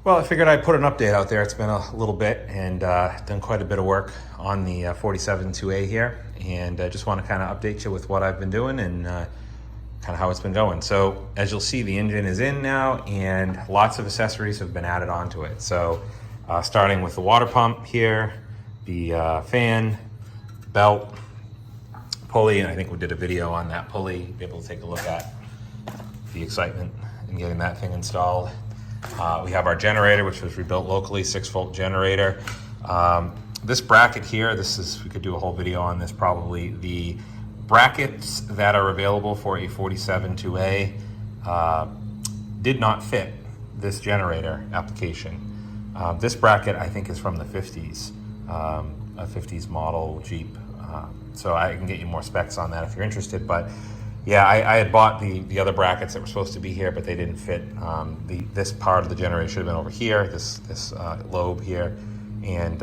Well, I figured I'd put an update out there. It's been a little bit and done quite a bit of work on the 47-2A here. And I just want to kind of update you with what I've been doing and kind of how it's been going. So as you'll see, the engine is in now and lots of accessories have been added onto it. So starting with the water pump here, the fan, belt, pulley, and I think we did a video on that pulley. Be able to take a look at the excitement in getting that thing installed. We have our generator, which was rebuilt locally, 6-volt generator. This bracket here, we could do a whole video on this probably. The brackets that are available for a 47-2A did not fit this generator application. This bracket, I think, is from the 50s, a 50s model Jeep. So I can get you more specs on that if you're interested, but yeah, I had bought the other brackets that were supposed to be here, but they didn't fit. This part of the generator should have been over here, this lobe here, and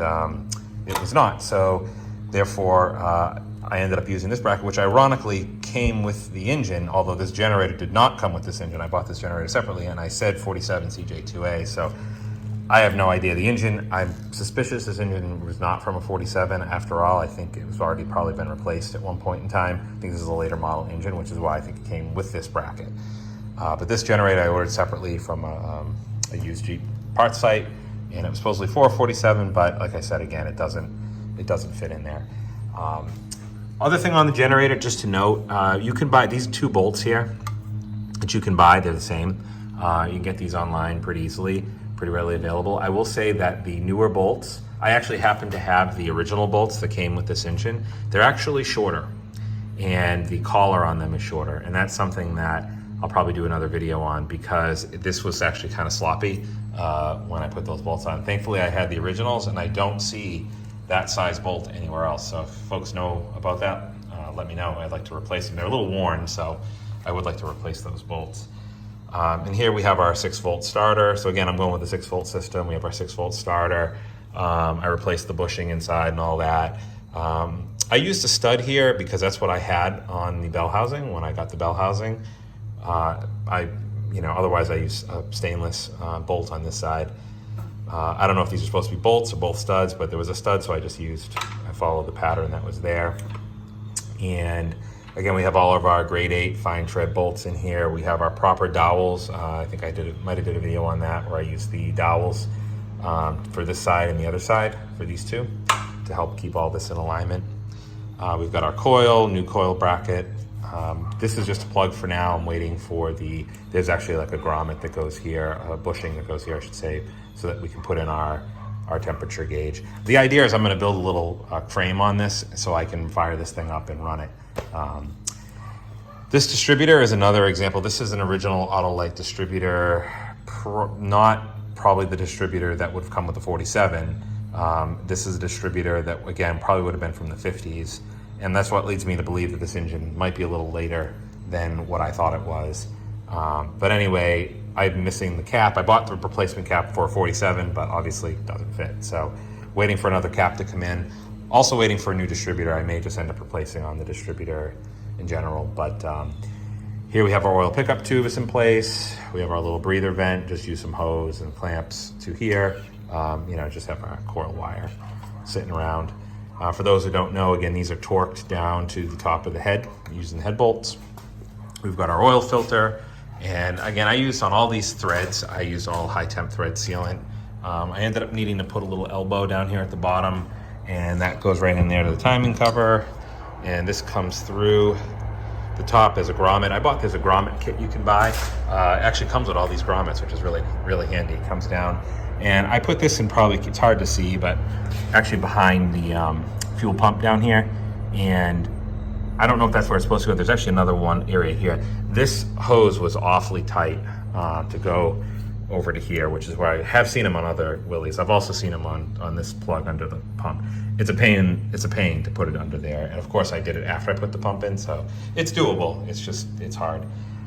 it was not. So therefore, I ended up using this bracket, which ironically came with the engine, although this generator did not come with this engine. I bought this generator separately, and I said 47 CJ2A, so I have no idea. The engine, I'm suspicious this engine was not from a 47. After all, I think it was already probably been replaced at one point in time. I think this is a later model engine, which is why I think it came with this bracket. But this generator I ordered separately from a used Jeep parts site, and it was supposedly for a 47, but like I said, again, it doesn't fit in there. Other thing on the generator, just to note, you can buy these 2 bolts here that you can buy. They're the same. You can get these online pretty easily. Pretty readily available. I will say that the newer bolts, I actually happen to have the original bolts that came with this engine. They're actually shorter, and the collar on them is shorter, and that's something that I'll probably do another video on, because this was actually kind of sloppy when I put those bolts on. Thankfully, I had the originals, and I don't see that size bolt anywhere else. So if folks know about that, let me know. I'd like to replace them. They're a little worn, so I would like to replace those bolts. And here we have our 6-volt starter. So again, I'm going with the 6-volt system. We have our 6-volt starter. I replaced the bushing inside and all that. I used a stud here because that's what I had on the bell housing when I got the bell housing. Otherwise I use a stainless bolt on this side. I don't know if these are supposed to be bolts or both studs, but there was a stud, so I followed the pattern that was there. And again, we have all of our grade 8 fine tread bolts in here. We have our proper dowels. I think I might have did a video on that where I used the dowels for this side and the other side for these two to help keep all this in alignment. We've got our coil, new coil bracket. This is just a plug for now. I'm waiting for there's actually like a grommet that goes here, a bushing that goes here, I should say, so that we can put in our temperature gauge. The idea is I'm going to build a little frame on this so I can fire this thing up and run it. This distributor is another example. This is an original Autolite distributor, not probably the distributor that would have come with the 47. This is a distributor that, again, probably would have been from the 50s, and that's what leads me to believe that this engine might be a little later than what I thought it was. But anyway, I'm missing the cap. I bought the replacement cap for a 47, but obviously it doesn't fit. So waiting for another cap to come in. Also waiting for a new distributor. I may just end up replacing on the distributor in general, but here we have our oil pickup tube is in place. We have our little breather vent, just use some hose and clamps to here. Just have our coil wire sitting around. For those who don't know, again, these are torqued down to the top of the head using the head bolts. We've got our oil filter, and again, I use on all these threads, I use all high temp thread sealant. I ended up needing to put a little elbow down here at the bottom, and that goes right in there to the timing cover, and this comes through the top as a grommet. I bought there's a grommet kit you can buy. It actually comes with all these grommets, which is really, really handy. It comes down, and I put this in it's hard to see, but actually behind the fuel pump down here, and I don't know if that's where it's supposed to go. There's actually another one area here. This hose was awfully tight to go over to here, which is where I have seen them on other Willys. I've also seen them on this plug under the pump. It's a pain to put it under there. And of course I did it after I put the pump in, so it's doable. It's hard.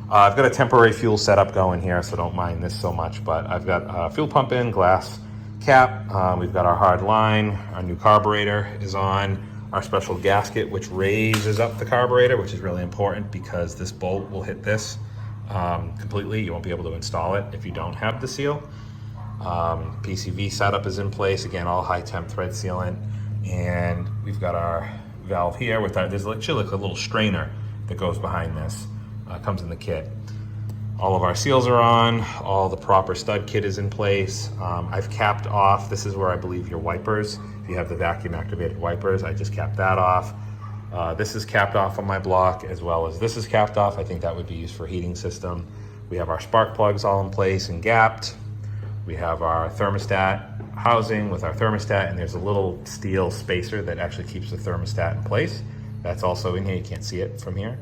I've got a temporary fuel setup going here, so don't mind this so much, but I've got a fuel pump in, glass cap. We've got our hard line. Our new carburetor is on. Our special gasket, which raises up the carburetor, which is really important because this bolt will hit this completely. You won't be able to install it if you don't have the seal. PCV setup is in place. Again, all high temp thread sealant. And we've got our valve here with our, there's actually like a little strainer that goes behind this. Comes in the kit. All of our seals are on, all the proper stud kit is in place. I've capped off, this is where I believe your wipers, if you have the vacuum activated wipers, I just capped that off. This is capped off on my block, as well as this is capped off. I think that would be used for heating system. We have our spark plugs all in place and gapped. We have our thermostat housing with our thermostat, and there's a little steel spacer that actually keeps the thermostat in place. That's also in here, you can't see it from here.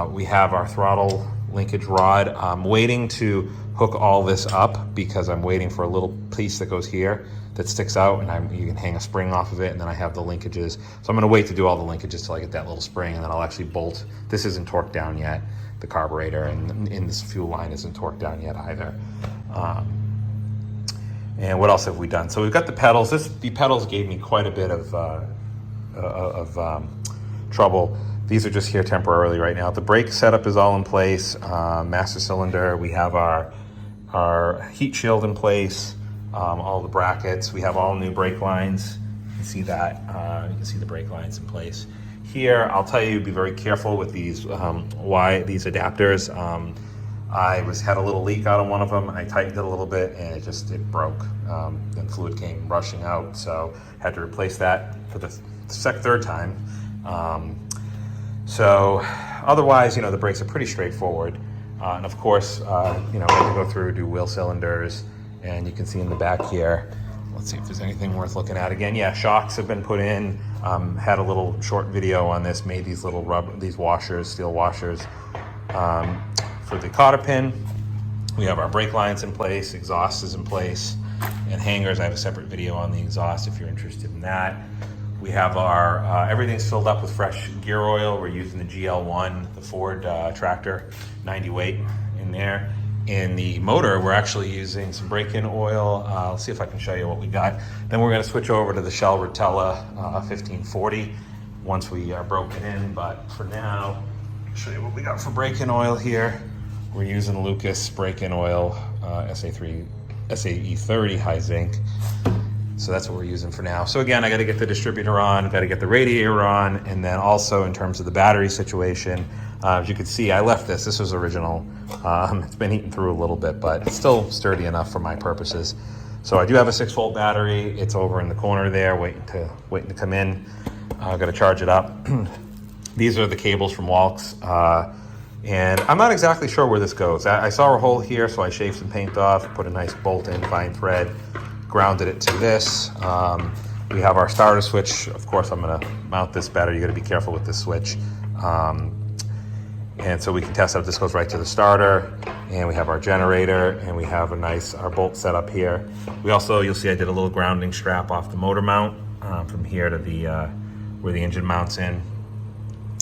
We have our throttle linkage rod. I'm waiting to hook all this up because I'm waiting for a little piece that goes here that sticks out, and you can hang a spring off of it, and then I have the linkages. So I'm gonna wait to do all the linkages till I get that little spring, and then I'll actually bolt. This isn't torqued down yet, the carburetor, and in this fuel line isn't torqued down yet either. And what else have we done? So we've got the pedals. The pedals gave me quite a bit of trouble. These are just here temporarily right now. The brake setup is all in place. Master cylinder. We have our heat shield in place. All the brackets. We have all new brake lines. You can see that. You can see the brake lines in place. Here, I'll tell you, be very careful with these these adapters. I had a little leak out on one of them. I tightened it a little bit, and it broke. Then fluid came rushing out, so had to replace that for the third time. So otherwise, the brakes are pretty straightforward. And of course, we have to go through, do wheel cylinders, and you can see in the back here. Let's see if there's anything worth looking at. Again, yeah, shocks have been put in. Had a little short video on this. Made these little these washers, steel washers. For the cotter pin, we have our brake lines in place, exhaust is in place, and hangers. I have a separate video on the exhaust if you're interested in that. We have our, everything's filled up with fresh gear oil. We're using the GL1, the Ford tractor, 90 weight in there. In the motor, we're actually using some break-in oil. Let's see if I can show you what we got. Then we're gonna switch over to the Shell Rotella 1540 once we are broken in, but for now, I'll show you what we got for break-in oil here. We're using Lucas break-in oil, SAE30 high zinc. So that's what we're using for now. So again, I gotta get the distributor on, I've gotta get the radiator on, and then also in terms of the battery situation, as you can see, I left this was original. It's been eaten through a little bit, but it's still sturdy enough for my purposes. So I do have a 6-volt battery. It's over in the corner there, waiting to come in. I've gotta charge it up. These are the cables from Walks. And I'm not exactly sure where this goes. I saw a hole here, so I shaved some paint off, put a nice bolt in, fine thread, grounded it to this. We have our starter switch. Of course, I'm gonna mount this better. You gotta be careful with this switch. And so we can test out, this goes right to the starter, and we have our generator, and we have our bolt set up here. We also, you'll see I did a little grounding strap off the motor mount from here to where the engine mounts in.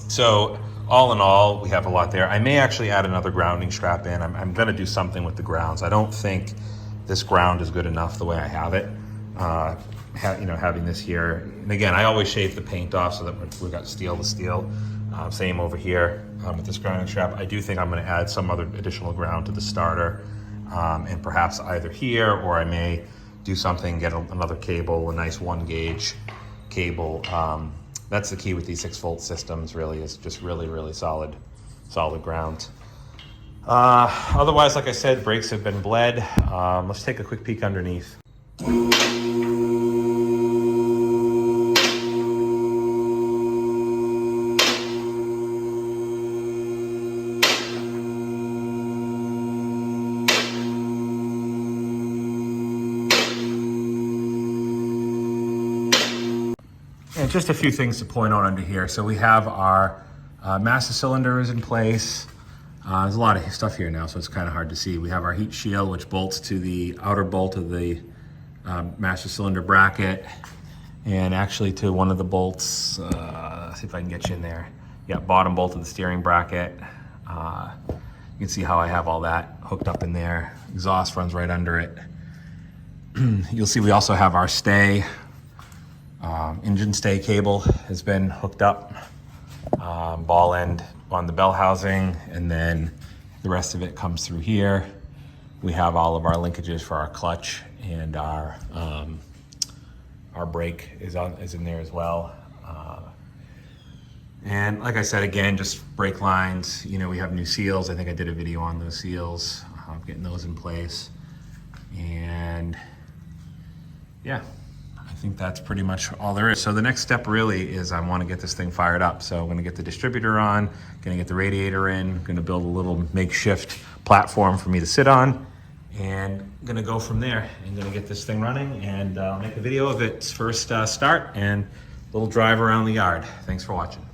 So all in all, we have a lot there. I may actually add another grounding strap in. I'm gonna do something with the grounds. I don't think this ground is good enough the way I have it. Having this here. And again, I always shave the paint off so that we've got steel to steel. Same over here with this grounding strap. I do think I'm gonna add some other additional ground to the starter, and perhaps either here, or I may do something, get another cable, a nice 1-gauge cable. That's the key with these 6-volt systems, really, is just really, really solid ground. Otherwise, like I said, brakes have been bled. Let's take a quick peek underneath. And just a few things to point out under here. So we have our master cylinder is in place. There's a lot of stuff here now, so it's kind of hard to see. We have our heat shield, which bolts to the outer bolt of the master cylinder bracket, and actually to one of the bolts. Let's see if I can get you in there. Yeah, bottom bolt of the steering bracket. You can see how I have all that hooked up in there. Exhaust runs right under it. You'll see we also have our stay. Engine stay cable has been hooked up. Ball end on the bell housing, and then the rest of it comes through here. we have all of our linkages for our clutch, and our brake is in there as well. And like I said, again, just brake lines, you know, we have new seals. I think I did a video on those seals, getting those in place. And yeah, I think that's pretty much all there is. So the next step really is I want to get this thing fired up. So I'm going to get the distributor on, going to get the radiator in, going to build a little makeshift platform for me to sit on, and I'm going to go from there. I'm going to get this thing running, and I'll make a video of its first start and a little drive around the yard. Thanks for watching.